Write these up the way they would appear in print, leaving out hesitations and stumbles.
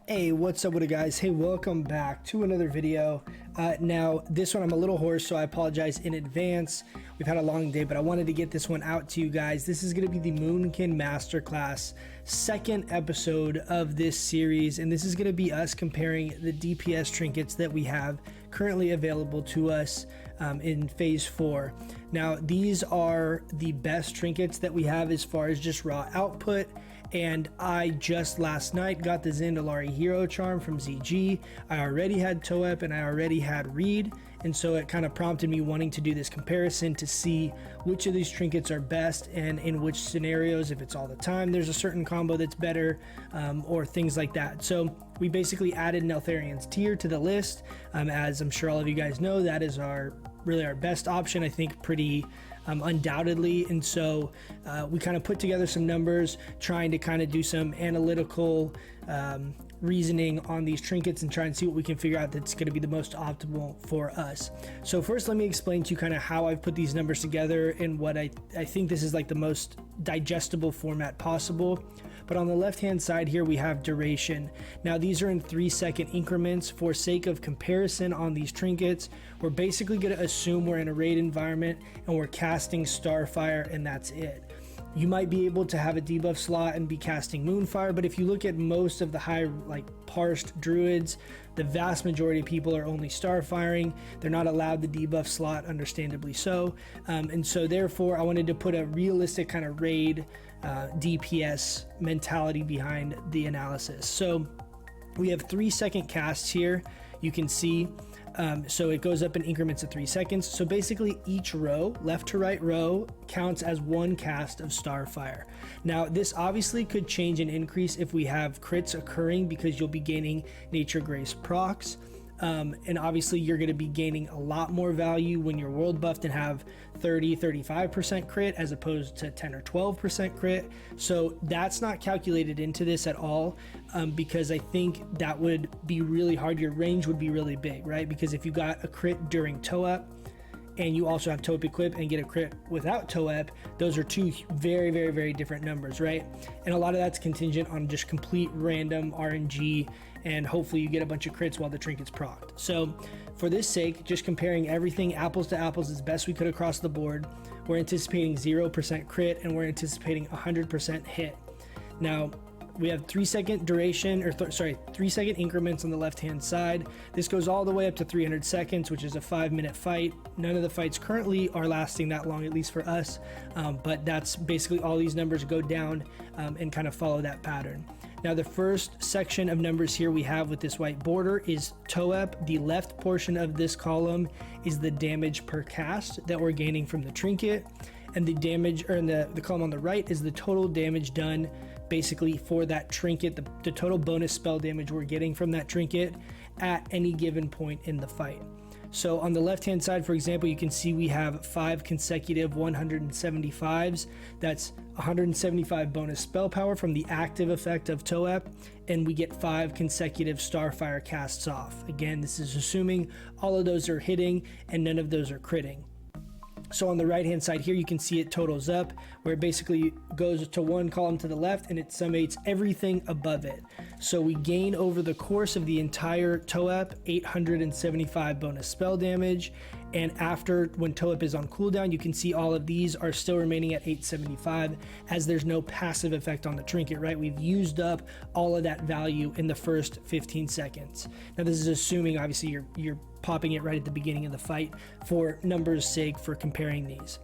Hey, what's up with it, guys? Hey, welcome back to another video. Now this one I'm a little hoarse, so I apologize in advance. We've had a long day, but I wanted to get this one out to you guys. This is going to be the Moonkin Masterclass second episode of this series, and this is going to be us comparing the DPS trinkets that we have currently available to us in phase 4. Now these are the best trinkets that we have as far as just raw output, and I just last night got the Zandalari Hero Charm from ZG. I already had Toep and I already had Reed, and so it kind of prompted me wanting to do this comparison to see which of these trinkets are best and in which scenarios, if it's all the time there's a certain combo that's better, or things like that. So we basically added Neltharion's Tear to the list. As I'm sure all of you guys know, that is really our best option, I think, pretty undoubtedly. And so we kind of put together some numbers, trying to kind of do some analytical reasoning on these trinkets and try and see what we can figure out that's going to be the most optimal for us. So first, let me explain to you kind of how I've put these numbers together and what I think this is like the most digestible format possible. But on the left hand side here we have duration. Now these are in 3-second increments. For sake of comparison on these trinkets, we're basically going to assume we're in a raid environment and we're casting Starfire, and that's it. You might be able to have a debuff slot and be casting Moonfire, but if you look at most of the high parsed druids, the vast majority of people are only Starfiring. They're not allowed the debuff slot, understandably so. And so therefore I wanted to put a realistic kind of raid DPS mentality behind the analysis. So we have 3-second casts here, you can see. So it goes up in increments of 3 seconds. So basically each row, left to right row, counts as one cast of Starfire. Now this obviously could change and increase if we have crits occurring, because you'll be gaining Nature Grace procs. And obviously you're going to be gaining a lot more value when you're world buffed and have 30-35% crit as opposed to 10 or 12% crit. So that's not calculated into this at all, because I think that would be really hard. Your range would be really big, right? Because if you got a crit during Toep and you also have Toep equipped and get a crit without Toep, those are two very, very, very different numbers, right? And a lot of that's contingent on just complete random RNG, and hopefully you get a bunch of crits while the trinket's procced. So for this sake, just comparing everything apples to apples as best we could across the board, we're anticipating 0% crit and we're anticipating 100% hit. Now we have 3-second duration, or 3-second increments on the left hand side. This goes all the way up to 300 seconds, which is a 5-minute fight. None of the fights currently are lasting that long, at least for us, but that's basically all these numbers go down and kind of follow that pattern. Now the first section of numbers here we have with this white border is Toep. The left portion of this column is the damage per cast that we're gaining from the trinket, and the damage, or in the column on the right, is the total damage done basically for that trinket, the total bonus spell damage we're getting from that trinket at any given point in the fight. So on the left hand side, for example, you can see we have 5 consecutive 175s. That's 175 bonus spell power from the active effect of Toep, and we get 5 consecutive Starfire casts off. Again, this is assuming all of those are hitting and none of those are critting. So on the right hand side here, you can see it totals up, where it basically goes to one column to the left and it summates everything above it. So we gain over the course of the entire Toep 875 bonus spell damage, and after, when Toep is on cooldown, you can see all of these are still remaining at 875, as there's no passive effect on the trinket, right? We've used up all of that value in the first 15 seconds. Now this is assuming obviously you're popping it right at the beginning of the fight for numbers sake for comparing these.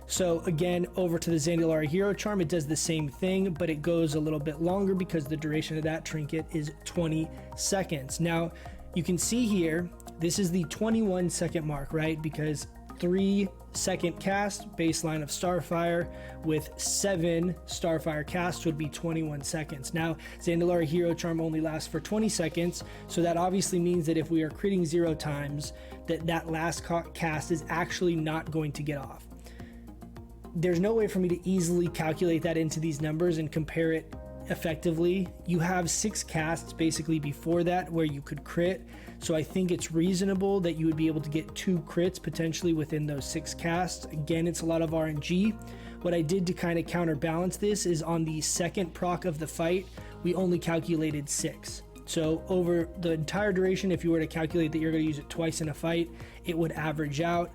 So again, over to the Zandalari Hero Charm, it does the same thing, but it goes a little bit longer because the duration of that trinket is 20 seconds. Now you can see here, this is the 21-second mark, right? Because 3-second cast baseline of Starfire with 7 Starfire casts would be 21 seconds. Now Zandalari Hero Charm only lasts for 20 seconds, so that obviously means that if we are critting 0 times, that last cast is actually not going to get off. There's no way for me to easily calculate that into these numbers and compare it effectively. You have 6 casts basically before that where you could crit, so I think it's reasonable that you would be able to get 2 crits potentially within those 6 casts. Again, it's a lot of RNG. What I did to kind of counterbalance this is on the second proc of the fight, we only calculated 6. So over the entire duration, if you were to calculate that you're going to use it twice in a fight, it would average out.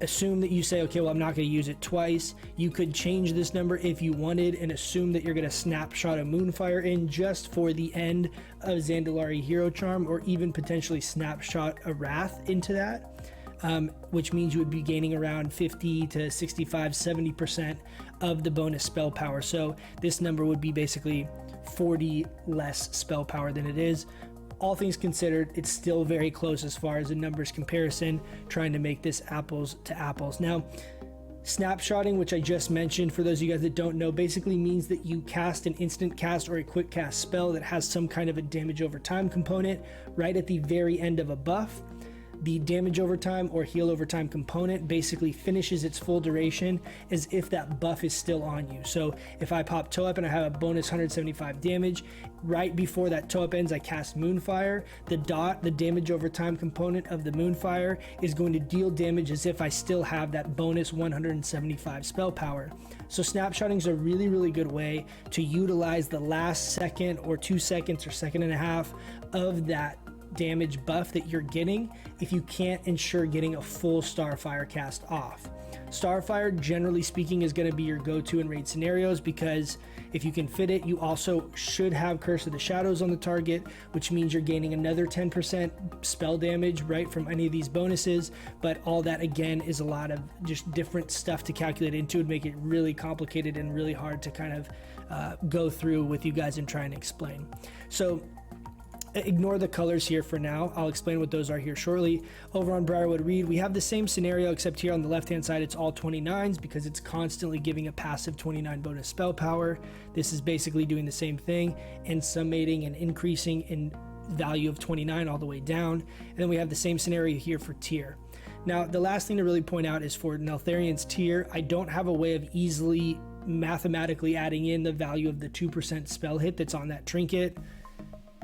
Assume that you say, okay, well, I'm not going to use it twice. You could change this number if you wanted and assume that you're going to snapshot a Moonfire in just for the end of Zandalari Hero Charm, or even potentially snapshot a Wrath into that, which means you would be gaining around 50 to 65, 70% of the bonus spell power. So this number would be basically 40 less spell power than it is. All things considered, it's still very close as far as a numbers comparison, trying to make this apples to apples. Now, snapshotting, which I just mentioned, for those of you guys that don't know, basically means that you cast an instant cast or a quick cast spell that has some kind of a damage over time component right at the very end of a buff. The damage over time or heal over time component basically finishes its full duration as if that buff is still on you. So if I pop toe up and I have a bonus 175 damage, right before that toe up ends, I cast Moonfire. The damage over time component of the Moonfire is going to deal damage as if I still have that bonus 175 spell power. So snapshotting is a really, really good way to utilize the last second or 2 seconds or second and a half of that damage buff that you're getting if you can't ensure getting a full Starfire cast off. Starfire, generally speaking, is going to be your go-to in raid scenarios, because if you can fit it, you also should have Curse of the Shadows on the target, which means you're gaining another 10% spell damage right from any of these bonuses. But all that, again, is a lot of just different stuff to calculate into and make it really complicated and really hard to kind of go through with you guys and try and explain. So ignore the colors here for now. I'll explain what those are here shortly. Over on Briarwood Reed, we have the same scenario, except here on the left-hand side, it's all 29s because it's constantly giving a passive 29 bonus spell power. This is basically doing the same thing and summating and increasing in value of 29 all the way down. And then we have the same scenario here for tier. Now, the last thing to really point out is for Neltharion's tier, I don't have a way of easily mathematically adding in the value of the 2% spell hit that's on that trinket.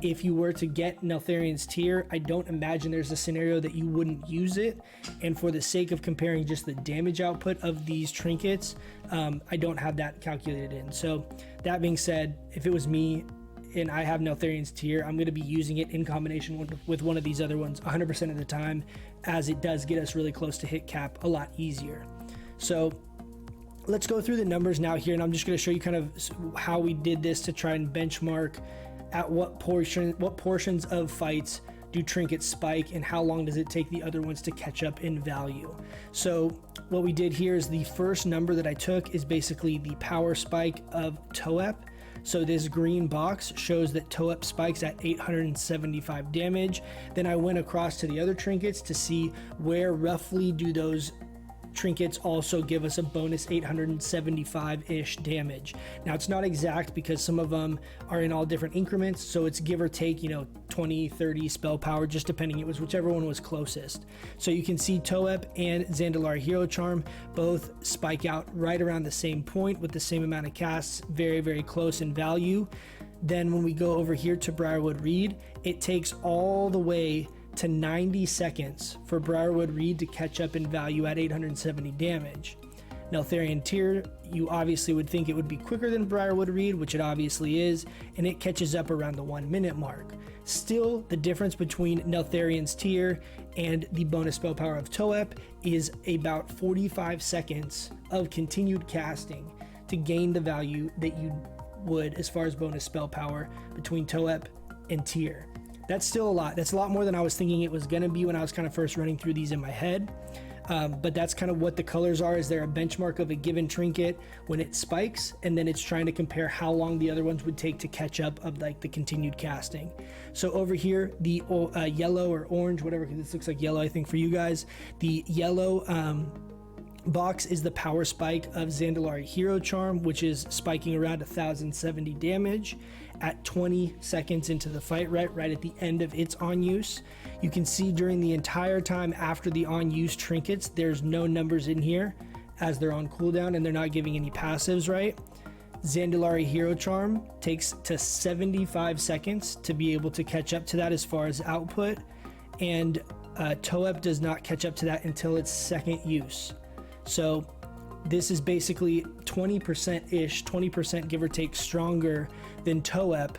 If you were to get Neltharion's tier, I don't imagine there's a scenario that you wouldn't use it. And for the sake of comparing just the damage output of these trinkets, I don't have that calculated in. So that being said, if it was me and I have Neltharion's tier, I'm going to be using it in combination with one of these other ones 100% of the time, as it does get us really close to hit cap a lot easier. So let's go through the numbers now here, and I'm just going to show you kind of how we did this to try and benchmark at what portions of fights do trinkets spike and how long does it take the other ones to catch up in value. So what we did here is the first number that I took is basically the power spike of Toep. So this green box shows that Toep spikes at 875 damage. Then I went across to the other trinkets to see where roughly do those trinkets also give us a bonus 875-ish damage. Now it's not exact because some of them are in all different increments, so it's give or take, 20, 30 spell power, just depending. It was whichever one was closest. So you can see Toep and Zandalari Hero Charm both spike out right around the same point with the same amount of casts, very, very close in value. Then when we go over here to Briarwood Reed, it takes all the way to 90 seconds for Briarwood Reed to catch up in value at 870 damage. Neltharion tier, you obviously would think it would be quicker than Briarwood Reed, which it obviously is, and it catches up around the 1 minute mark. Still, the difference between Neltharion's tier and the bonus spell power of Toep is about 45 seconds of continued casting to gain the value that you would as far as bonus spell power between Toep and tier. That's still a lot. That's a lot more than I was thinking it was going to be when I was kind of first running through these in my head. But that's kind of what the colors are. Is there a benchmark of a given trinket when it spikes, and then it's trying to compare how long the other ones would take to catch up of like the continued casting. So over here, the yellow or orange, whatever, because this looks like yellow, I think, for you guys. The yellow box is the power spike of Zandalari Hero Charm, which is spiking around 1070 damage at 20 seconds into the fight, right at the end of its on use. You can see during the entire time after the on use trinkets, there's no numbers in here as they're on cooldown and they're not giving any passives, right? Zandalari Hero Charm takes to 75 seconds to be able to catch up to that as far as output, and Toep does not catch up to that until its second use. So this is basically 20%-ish, 20% give or take stronger than Toep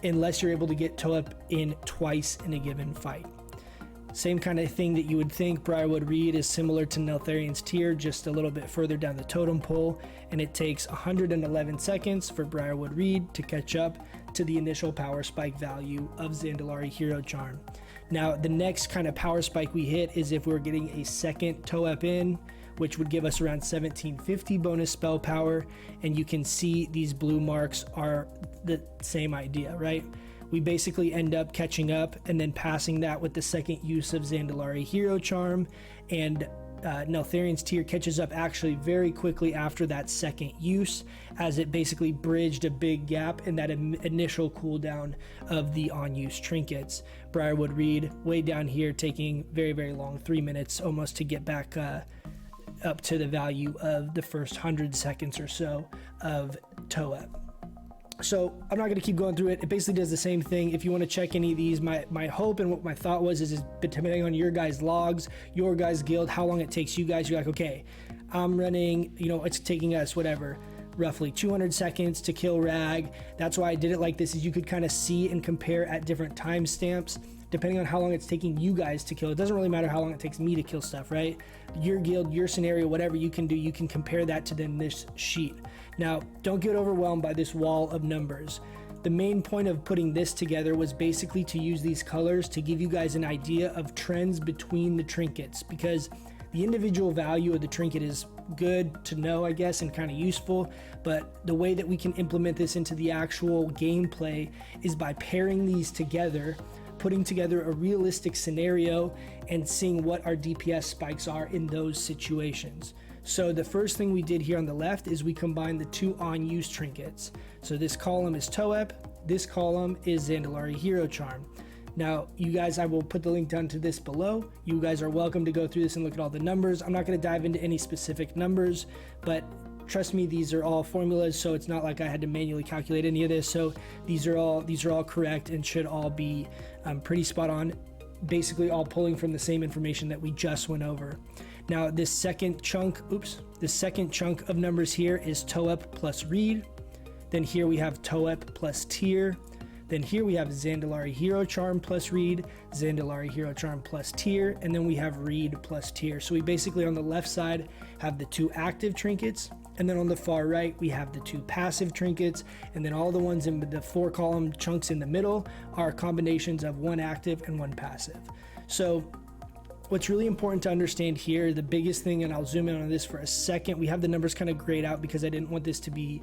unless you're able to get toe up in twice in a given fight. Same kind of thing that you would think. Briarwood Reed is similar to Neltharian's Tear, just a little bit further down the totem pole, and it takes 111 seconds for Briarwood Reed to catch up to the initial power spike value of Zandalari Hero Charm. Now, the next kind of power spike we hit is if we're getting a second toe up in, which would give us around 1750 bonus spell power, and you can see these blue marks are the same idea, right? We basically end up catching up and then passing that with the second use of Zandalari Hero Charm, and Neltharian's Tear catches up actually very quickly after that second use, as it basically bridged a big gap in that initial cooldown of the on-use trinkets. Briarwood Reed way down here taking very, very long, 3 minutes almost to get back up to the value of the first 100 seconds or so of toe up. So I'm not going to keep going through it. It basically does the same thing. If you want to check any of these, my hope and what my thought was is depending on your guys' logs, your guys' guild, how long it takes you guys, you're like, okay, I'm running, you know, it's taking us whatever, roughly 200 seconds to kill Rag. That's why I did it like this, is you could kind of see and compare at different timestamps depending on how long it's taking you guys to kill. It doesn't really matter how long it takes me to kill stuff, right? Your guild, your scenario, whatever you can do, you can compare that to then this sheet. Now, don't get overwhelmed by this wall of numbers. The main point of putting this together was basically to use these colors to give you guys an idea of trends between the trinkets, because the individual value of the trinket is good to know, I guess, and kind of useful, but the way that we can implement this into the actual gameplay is by pairing these together, putting together a realistic scenario and seeing what our DPS spikes are in those situations. So the first thing we did here on the left is we combined the two on-use trinkets. So this column is Toep, this column is Zandalari Hero Charm. Now, you guys, I will put the link down to this below. You guys are welcome to go through this and look at all the numbers. I'm not going to dive into any specific numbers, but trust me, these are all formulas, so it's not like I had to manually calculate any of this. So these are all correct and should all be pretty spot on, basically all pulling from the same information that we just went over. Now, this second chunk of numbers here is Toep plus Reed. Then here we have Toep plus Tear. Then here we have Zandalari Hero Charm plus Reed, Zandalari Hero Charm plus Tear, and then we have Reed plus Tear. So we basically on the left side have the two active trinkets, and then on the far right we have the two passive trinkets, and then all the ones in the 4 column chunks in the middle are combinations of one active and one passive. So what's really important to understand here, the biggest thing, and I'll zoom in on this for a second, we have the numbers kind of grayed out because I didn't want this to be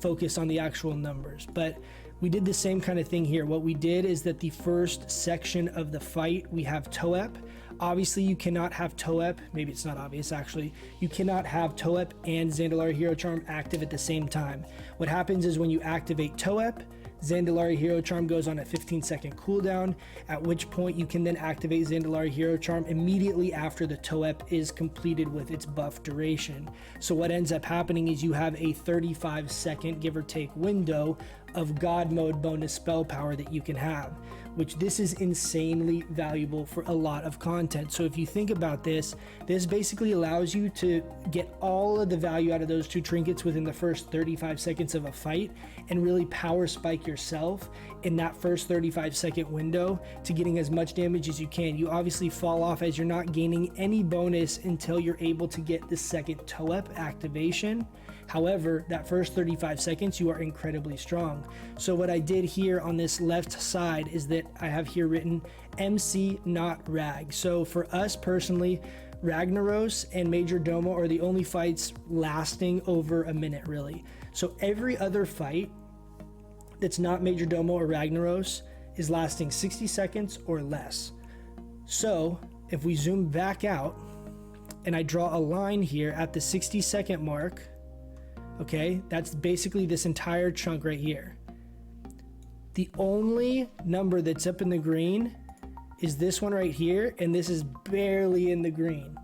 focused on the actual numbers, but we did the same kind of thing here. What we did is that the first section of the fight, we have Toep. Obviously, you cannot have Toep, maybe it's not obvious actually, you cannot have Toep and Zandalari Hero Charm active at the same time. What happens is when you activate Toep, Zandalari Hero Charm goes on a 15-second cooldown, at which point you can then activate Zandalari Hero Charm immediately after the Toep is completed with its buff duration. So what ends up happening is you have a 35-second give or take window of God mode bonus spell power that you can have, which this is insanely valuable for a lot of content. So if you think about this basically allows you to get all of the value out of those two trinkets within the first 35 seconds of a fight and really power spike yourself in that first 35-second window to getting as much damage as you can. You obviously fall off as you're not gaining any bonus until you're able to get the second Toep activation. However, that first 35 seconds, you are incredibly strong. So what I did here on this left side is that I have here written MC, not Rag. So for us personally, Ragnaros and Major Domo are the only fights lasting over a minute, really. So every other fight that's not Major Domo or Ragnaros is lasting 60 seconds or less. So if we zoom back out and I draw a line here at the 60-second mark, okay, that's basically this entire chunk right here. The only number that's up in the green is this one right here, and this is barely in the green.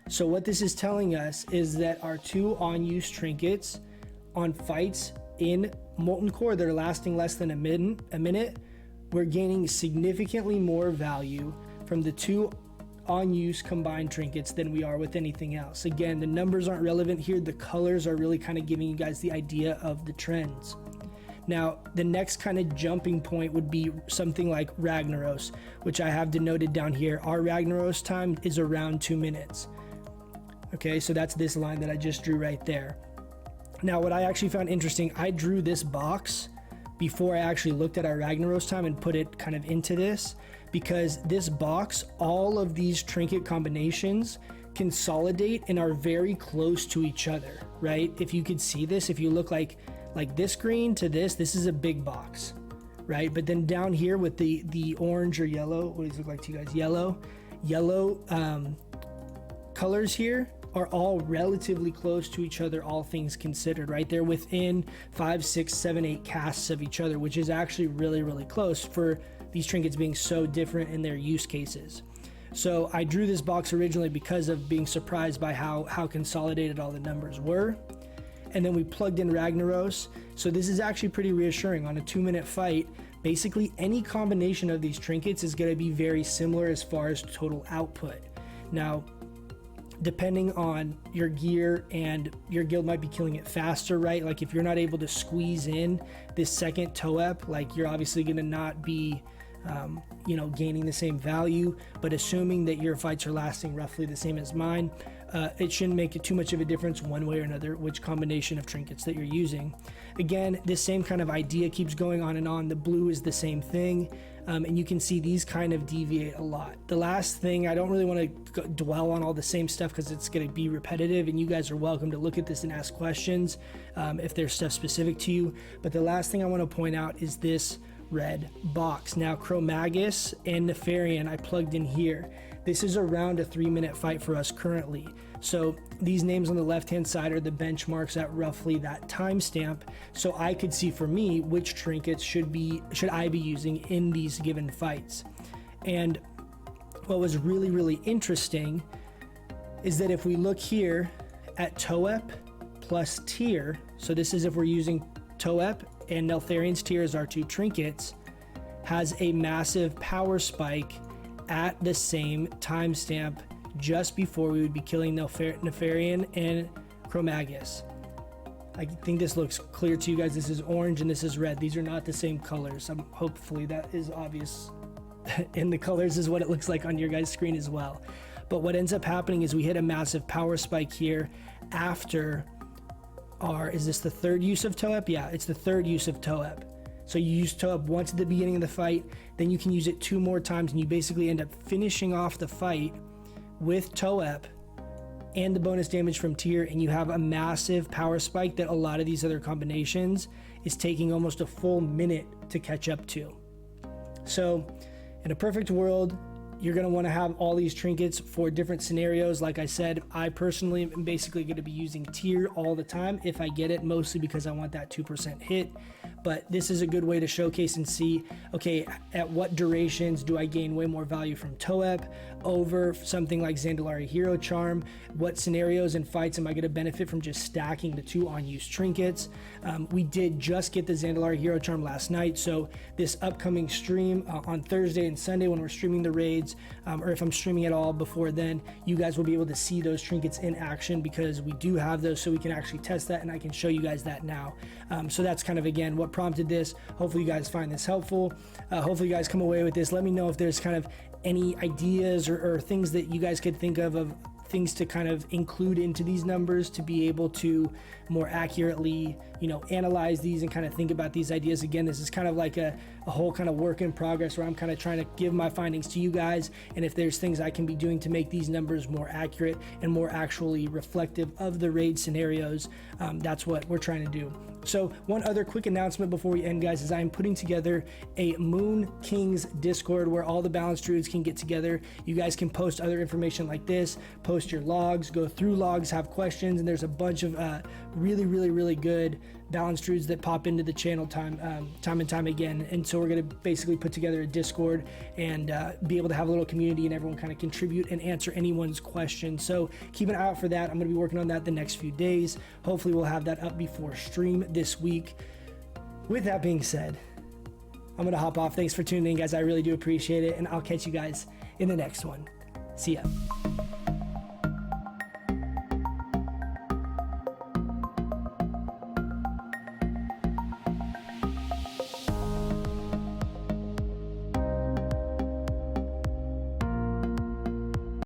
So what this is telling us is that our two on-use trinkets on fights in Molten Core that are lasting less than a minute, we're gaining significantly more value from the two on-use combined trinkets than we are with anything else. Again, the numbers aren't relevant here. The colors are really kind of giving you guys the idea of the trends. Now, the next kind of jumping point would be something like Ragnaros, which I have denoted down here. Our Ragnaros time is around 2 minutes. Okay, so that's this line that I just drew right there. Now, what I actually found interesting, I drew this box before I actually looked at our Ragnaros time and put it kind of into this, because this box, all of these trinket combinations consolidate and are very close to each other, right? If you could see this, if you look like this green to this is a big box, right? But then down here with the orange or yellow, what does it look like to you guys? Yellow colors here are all relatively close to each other, all things considered, right? They're within 5, 6, 7, 8 casts of each other, which is actually really, really close for these trinkets being so different in their use cases. So I drew this box originally because of being surprised by how consolidated all the numbers were. And then we plugged in Ragnaros. So this is actually pretty reassuring. On a 2-minute fight, basically any combination of these trinkets is going to be very similar as far as total output. Now, depending on your gear, and your guild might be killing it faster, right? Like if you're not able to squeeze in this second toe-up, like you're obviously going to not be gaining the same value. But assuming that your fights are lasting roughly the same as mine, it shouldn't make it too much of a difference one way or another which combination of trinkets that you're using. Again, this same kind of idea keeps going on and on. The blue is the same thing, and you can see these kind of deviate a lot. The last thing, I don't really want to dwell on all the same stuff because it's going to be repetitive, and you guys are welcome to look at this and ask questions if there's stuff specific to you. But the last thing I want to point out is this red box. Now, Chromagus and Nefarian I plugged in here. This is around a 3-minute fight for us currently. So these names on the left hand side are the benchmarks at roughly that timestamp, so I could see for me which trinkets should I be using in these given fights. And what was really, really interesting is that if we look here at Toep plus tier, so this is if we're using Toep and Neltharian's tier as our two trinkets, has a massive power spike at the same timestamp just before we would be killing Nefarian and Chromagus. I think this looks clear to you guys. This is orange and this is red. These are not the same colors. Hopefully that is obvious. And the colors is what it looks like on your guys' screen as well. But what ends up happening is we hit a massive power spike here after is this the third use of Toep? Yeah, it's the third use of Toep. So you use Toep once at the beginning of the fight, then you can use it 2 more times, and you basically end up finishing off the fight with Toep and the bonus damage from tier, and you have a massive power spike that a lot of these other combinations is taking almost a full minute to catch up to. So in a perfect world, you're going to want to have all these trinkets for different scenarios. Like I said, I personally am basically going to be using tier all the time if I get it, mostly because I want that 2% hit. But this is a good way to showcase and see, okay, at what durations do I gain way more value from Toep over something like Zandalari Hero Charm? What scenarios and fights am I going to benefit from just stacking the 2 unused trinkets? We did just get the Zandalari Hero Charm last night, so this upcoming stream on Thursday and Sunday when we're streaming the raids, or if I'm streaming at all before then, you guys will be able to see those trinkets in action because we do have those, so we can actually test that, and I can show you guys that now. So that's kind of, again, what prompted this. Hopefully you guys find this helpful. Hopefully you guys come away with this. Let me know if there's kind of any ideas or things that you guys could think of things to kind of include into these numbers to be able to more accurately, analyze these and kind of think about these ideas. Again, this is kind of like a whole kind of work in progress where I'm kind of trying to give my findings to you guys, and if there's things I can be doing to make these numbers more accurate and more actually reflective of the raid scenarios, that's what we're trying to do. So one other quick announcement before we end, guys, is I'm putting together a Moon Kings Discord where all the balanced druids can get together. You guys can post other information like this, post your logs, go through logs, have questions, and there's a bunch of really good balanced druids that pop into the channel time and time again. And so we're going to basically put together a Discord and be able to have a little community and everyone kind of contribute and answer anyone's questions. So keep an eye out for that. I'm going to be working on that the next few days. Hopefully we'll have that up before stream this week. With that being said, I'm going to hop off. Thanks for tuning in, guys. I really do appreciate it, and I'll catch you guys in the next one. See ya.